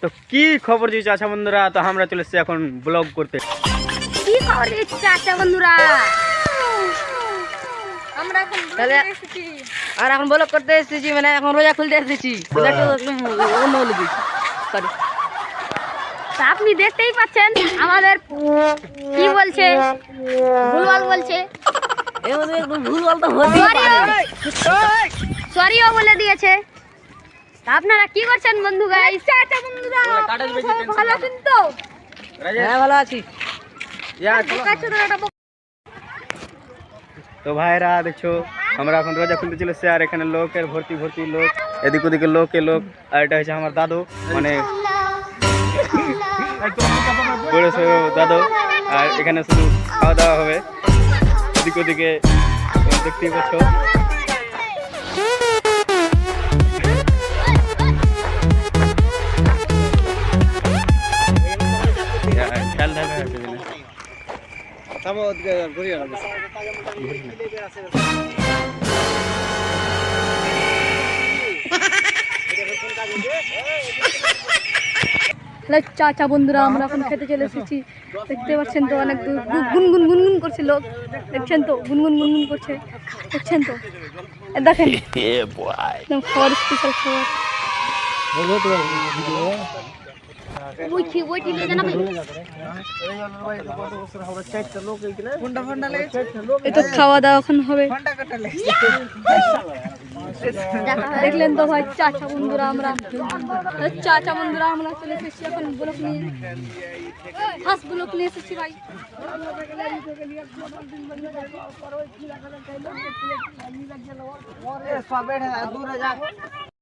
তো কি খবর দিয়েছে আচ্ছা বন্ধুরা, তো আমরা চলে এসেছি এখন ব্লগ করতে। কি খবর দিচ্ছে আচ্ছা বন্ধুরা, আমরা এখন তাহলে আর এখন ব্লগ করতে এসেছি, মানে এখন রোজা খুলতে এসেছি। অন্য বলে দিচ্ছি, সরি। তা আপনি দেখতেই পাচ্ছেন আমাদের কি বলছে, ভুলভাল বলছে, এর মধ্যে একটু ভুলভাল তো হতেই পারে। সরিও বলে দিয়েছে। তা আপনারা কি করছেন বন্ধু গাইস? আচ্ছা বন্ধুরা ভালো আছেন তো? হ্যাঁ ভালো আছি। তো ভাইরা দেখছো আমরা এখন রোজা খুলতে চলে এসেছি, আর এখানে লোকের ভর্তি ভর্তি লোক, এদিক ওদিকে লোকে লোক। আর এটা হচ্ছে আমার দাদু, মানে বড় সড়ো দাদু। আর এখানে শুধু খাওয়া দাওয়া হবে, এদিক ওদিকে দেখতেই পাচ্ছ। খেয়াল দেখা আছে চাচা বন্ধুরা আমরা এখন খেতে চলে এসেছি। দেখতে পাচ্ছেন তো অনেক গুনগুন গুনগুন করছে লোক, দেখছেন তো গুনগুন গুনগুন করছে, দেখছেন তো, দেখেন একদম খাবার স্পেশাল খাবার। এটা খাওয়া দাওয়া এখন হবে। দেখলেন তো ভাই চাচা বন্ধুরা আমরা চলে এসেছি এখন ব্লক নিয়ে, ফার্স্ট ব্লক নিয়ে এসেছি ভাই।